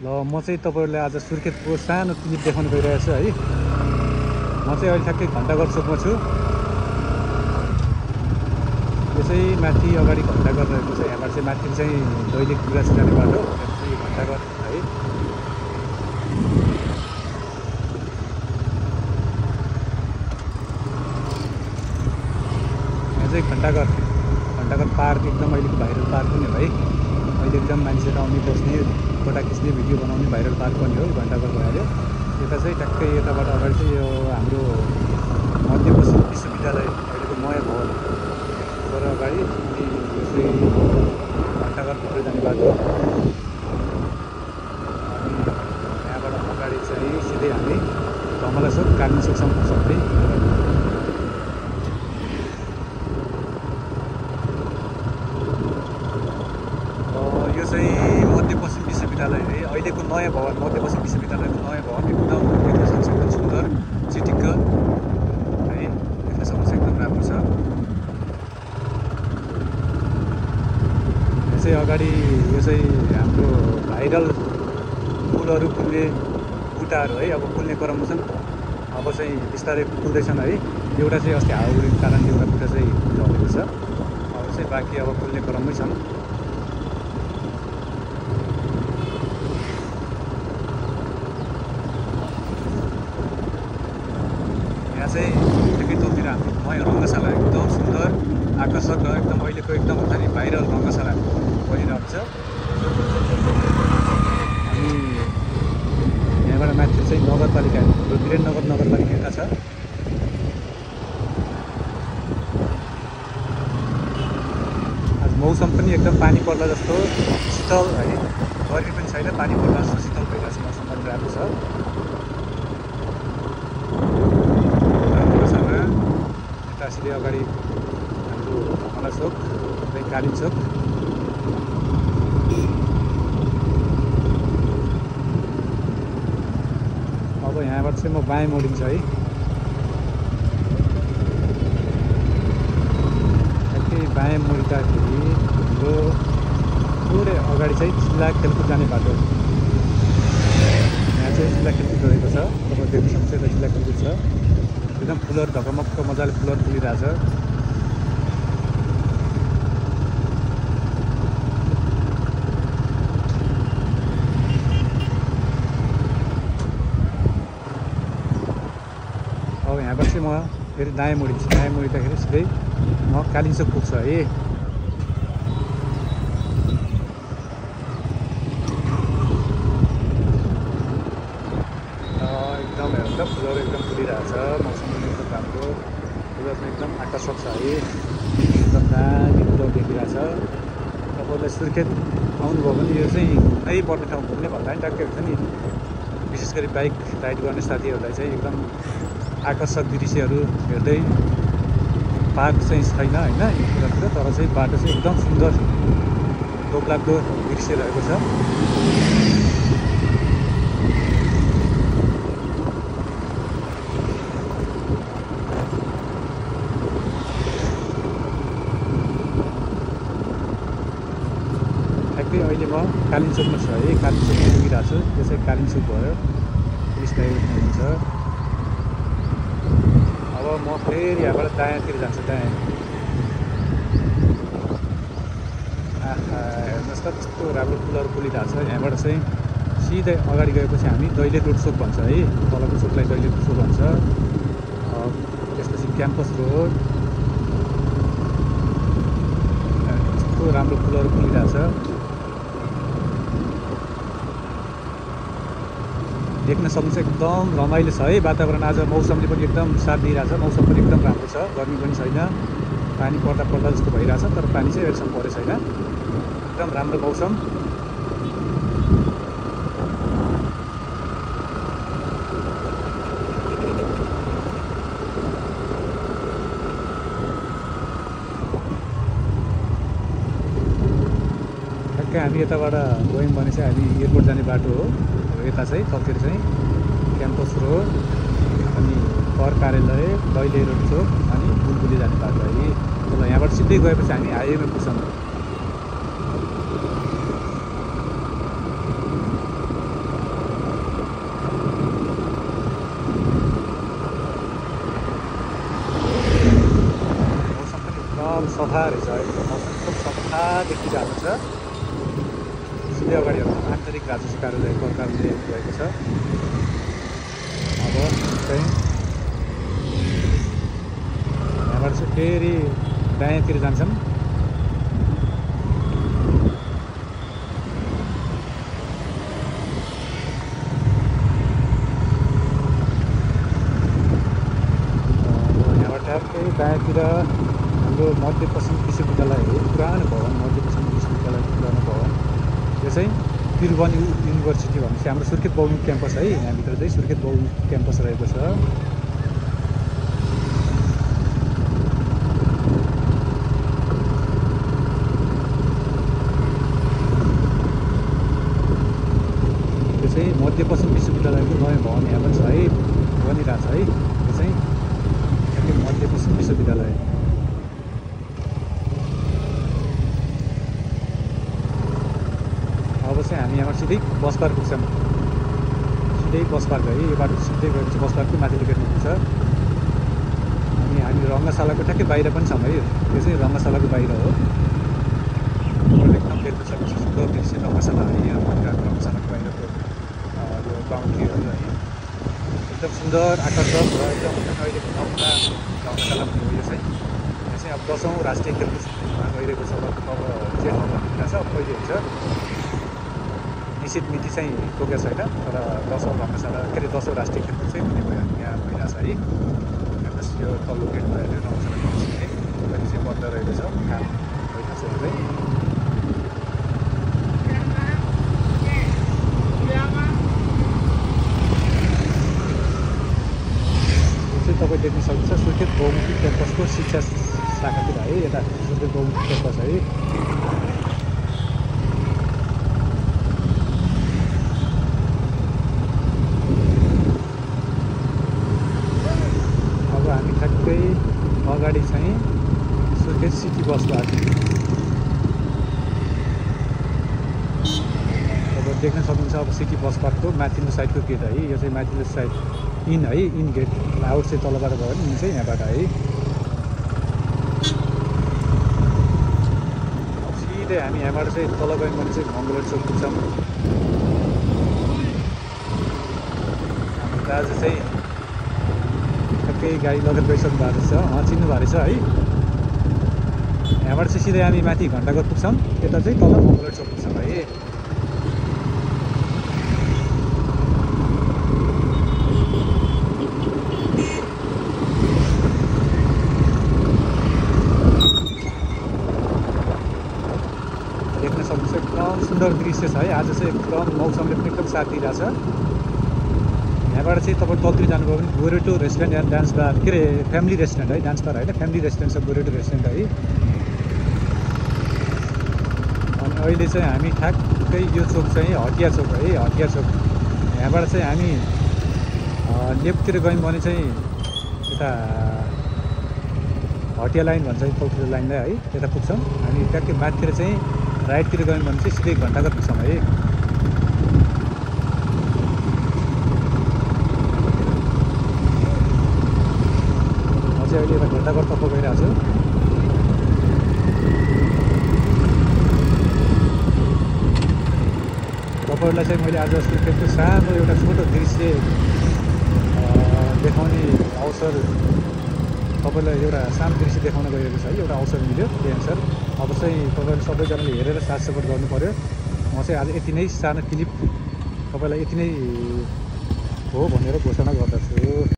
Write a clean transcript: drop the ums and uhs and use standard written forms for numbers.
ल म चाहिँ तपाईँहरूलाई आज सुर्खेतको सानो क्लिप देखाउन गइरहेको छु है। म चाहिँ अहिले ठ्याक्कै घण्टाघर चोकमा छु। यो चाहिँ माथि अगाडि घण्टाघर रहेको छ। यहाँबाट चाहिँ माथि चाहिँ दैलेख गुराँस जाने बाटो, यहाँ चाहिँ घण्टाघर है। यहाँ चाहिँ घण्टाघर पार्क एकदम अहिलेको भाइरल पार्क पनि हो है। अहिले एकदम मान्छेहरू आउने बस्ने फोटा खिच्ने भिडियो बनाउने भाइरल पार्क पनि हो घण्टाघर भइहाल्यो। यता चाहिँ ठ्याक्कै यताबाट अगाडि चाहिँ यो हाम्रो मध्यपश्चिम विश्वविद्यालय अहिलेको नयाँ भवन पर अगाडि अनि यो चाहिँ घण्टाघर भित्र जाने बाटो। अनि यहाँबाट अगाडि चाहिँ सिधै हामी धमला चोक कालिम चोकसम्म पुग्छौँ है। यो चाहिँ मध्यपश्चिम विश्वविद्यालय है, अहिलेको नयाँ भवन मध्यपश्चिम विश्वविद्यालयको नयाँ भवन एकदम देख्न सक्छ, एकदम सुन्दर चिटिक्क है, देख्न सक्छ एकदम राम्रो छ। यो चाहिँ अगाडि यो चाहिँ हाम्रो भाइरल फुलहरू फुल्ने बुट्टाहरू है, अब फुल्ने क्रममा छन्। अब चाहिँ बिस्तारै फुल्दैछन् है। एउटा चाहिँ अस्ति हावाहुरीको कारणले एउटा बुट्टा चाहिँ झरेको छ, अब चाहिँ बाँकी अब फुल्ने क्रममै छन्। चाहिँ ठिकै तलतिर हाम्रो नयाँ रङ्गशाला एकदम सुन्दर आकर्षक र एकदम अहिलेको एकदम हुन्छ नि भाइरल रङ्गशाला बनिरहेको छ। अनि यहाँबाट माथि चाहिँ नगरपालिका वीरेन्द्रनगर नगरपालिका छ। आज मौसम पनि एकदम पानी पर्ला जस्तो शीतल है, गर्मी पनि छैन, पानी पर्ला जस्तो शीतल भइरहेको छ, मौसम पनि राम्रो छ। सिधै अगाडि हाम्रो धमला चोक कालिम चोक। अब यहाँबाट चाहिँ म बाएँ मोडिन्छ है। ठ्याक्कै बाएँ मोडिँदाखेरि हाम्रो थोरै अगाडि चाहिँ जिल्ला खेलकुद जाने बाटो। यहाँ चाहिँ जिल्ला खेलकुद रहेको छ, तपाईँ देख्न सक्छ यता जिल्ला खेलकुद छ। एकदम फुलहरू ढकमक्क मजाले फुलहरू फुलिरहेछ। अब यहाँबाट चाहिँ म फेरि दायाँ मोडिन्छु। दायाँ मोडिँदाखेरि सिधै म कालिम चोक पुग्छु है। एकदम हेर्दा फुलहरू एकदम फुलिरहेछ, मौसम पनि एकदम राम्रो, फुलहरू पनि एकदम आकर्षक छ है, एकदम दामी फुलहरू देखिरहेछ। तपाईँहरूलाई सुर्खेत आउनुभयो भने यो चाहिँ नयाँ पर्ने ठाउँ घुम्ने भन्दा पनि ट्याक्कै हुन्छ नि। विशेष गरी बाइक राइड गर्ने साथीहरूलाई चाहिँ एकदम आकर्षक दृश्यहरू हेर्दै, पार्क चाहिँ छैन होइन यतातिर, तर चाहिँ बाटो चाहिँ एकदम सुन्दर लोभलाग्दो दृश्य रहेको छ। अहिले म कालिम चोकमा छु है, कालिम चोकमा पुगिरहेको छु। यो चाहिँ कालिम चोक भयो, पुलिस लाइन हुन्छ। अब म फेरि यहाँबाट दायाँतिर जान्छु। दायाँ हेर्नुहोस् त कस्तो राम्रो फुलहरू फुलिरहेको छ। यहाँबाट चाहिँ सिधै अगाडि गएपछि हामी दैलेख रोड चोक भन्छ है, तलको चोकलाई दैलेख रोड चोक भन्छ। त्यसपछि क्याम्पस रोड, कस्तो राम्रो फुलहरू फुलिरहेछ, देख्न सक्नुहुन्छ। एकदम रमाइलो छ है वातावरण। आज मौसमले पनि एकदम साथ दिइरहेछ, मौसम पनि एकदम राम्रो छ, गर्मी पनि छैन, पानी पर्दा जस्तो भइरहेछ, तर पानी चाहिँ अहिलेसम्म परेको छैन। एकदम राम्रो मौसम। ठ्याक्कै हामी यताबाट गयौँ भने चाहिँ हामी एयरपोर्ट जाने बाटो हो। यता चाहिँ तलतिर चाहिँ क्याम्पस रोड, अनि कर कार्यालय, दैलेख रोड चोक, अनि बुलबुली जाने बाटो है। ल यहाँबाट सिधै गएपछि हामी हाइवेमा पुग्छौँ। सफा रहेछ है, मौसम एकदम सफा देखिरहेको छ। सिधै अगाडि आन्तरिक राजस्व कार्यालय गोर्खाले भएको छ। अब चाहिँ यहाँबाट चाहिँ फेरि दायाँतिर जान्छौँ। यहाँबाट ठ्याक्कै दायाँतिर हाम्रो मध्यपश्चिम विश्वविद्यालय हो, पुरानो भवन मध्यपश्चिम विश्वविद्यालय पुरानो भवन। यो चाहिँ त्रिभुवन युनिभर्सिटी भनेपछि हाम्रो सुर्खेत बहुमुखी क्याम्पस है। यहाँभित्र चाहिँ सुर्खेत बहुमुखी क्याम्पस रहेको छ। यो चाहिँ मध्यपश्चिम विश्वविद्यालयको नयाँ भवन यहाँ पनि छ है, बनिरहेको छ है। यो चाहिँ मध्यपश्चिम विश्वविद्यालय। अब चाहिँ हामी यहाँबाट सिधै बस पार्क पुग्छौँ। सिधै बस पार्क है, यो बाटो सिधै गएपछि बस पार्कको माथिल्लो गेटमा पुग्छ। अनि हामी रङ्गशालाको ठ्याक्कै बाहिर पनि छौँ है। यो चाहिँ रङ्गशालाको बाहिर हो। एकदम देख्न सक्नुहुन्छ सुन्दर दृश्य रङ्गशाला है। यहाँ रङ्गशालाको बाहिरको यो बाउन्ड्रीहरू है एकदम सुन्दर आकर्षक र एकदम अहिलेको नमुना रङ्गशाला पनि हो। यो चाहिँ अब 10औँ राष्ट्रिय खेलकुद गइरहेको छ। अब जेठमा भनिरहेको छ, पहिले हुन्छ निश्चित मिति चाहिँ तोकेको छैन, तर 10औँ रङ्गशाला के अरे 10औँ राष्ट्रिय खेलकुद चाहिँ हुने भयो यहाँ भइरहेको छ है। हेर्नुहोस् यो तल्लो गेट भएर रङ्गशाला चाहिँ बन्द रहेको छ, काम भइरहेको छ चाहिँ। तपाईँ देख्न सक्नुहुन्छ सुर्खेत बहुमुखी क्याम्पसको शिक्षा शाखातिर है। यता सुर्खेत बहुमुखी क्याम्पस है। अब हामी ठ्याक्कै अगाडि चाहिँ सुर्खेत सिटी बस पार्क। अब देख्न सक्नुहुन्छ अब सिटी बस पार्कको माथिल्लो साइडको गेट है। यो चाहिँ माथिल्लो साइड इन है, इन गेट। आउट चाहिँ तलबाट गयो भने इन चाहिँ यहाँबाट है। सिधै हामी यहाँबाट चाहिँ तल गयौँ भने चाहिँ मङ्गलबार चोक पुग्छौँ। हाम्रो दाजु चाहिँ ठ्याक्कै गाडी लगेर गइसक्नु भएको रहेछ, चिन्नु भएको रहेछ है। यहाँबाट चाहिँ सिधै हामी माथि घन्टाघर पुग्छौँ। यता चाहिँ तल मङ्गलबार चोक पुग्छौँ है। देख्न सक्नुहुन्छ एकदम सुन्दर दृश्य छ है। आज चाहिँ एकदम मौसमले पनि एकदम साथ दिइरहेछ। यहाँबाट चाहिँ तपाईँ तलतिर जानुभयो भने गोरेटो रेस्टुरेन्ट एन्ड डान्स बार, के अरे फ्यामिली रेस्टुरेन्ट है, डान्स बार होइन, फ्यामिली रेस्टुरेन्ट छ गोरेटो रेस्टुरेन्ट है। अनि अहिले चाहिँ हामी ठ्याक्कै यो चोक चाहिँ हटिया चोक है, हटिया चोक। यहाँबाट चाहिँ हामी लेफ्टतिर गयौँ भने चाहिँ यता हटिया लाइन भन्छ तलतिर लाइनलाई है, यता पुग्छौँ। हामी ट्याक्कै माथितिर चाहिँ राइटतिर गयौँ भने चाहिँ सिधै घन्टाघर पुग्छौँ है। म चाहिँ अहिले यता घन्टाघरतर्फ गइरहेको छु। तपाईँहरूलाई चाहिँ मैले आज सुर्खेतको सानो एउटा छोटो दृश्य देखाउने अवसर, तपाईँलाई एउटा सानो दृश्य देखाउन गइरहेको छ है। एउटा अवसर मिल्यो, त्यही अनुसार अब चाहिँ तपाईँहरू सबैजनाले हेरेर साथ सपोर्ट गर्नु पऱ्यो। म चाहिँ आज यति नै सानो क्लिप तपाईँलाई यति नै हो भनेर घोषणा गर्दछु।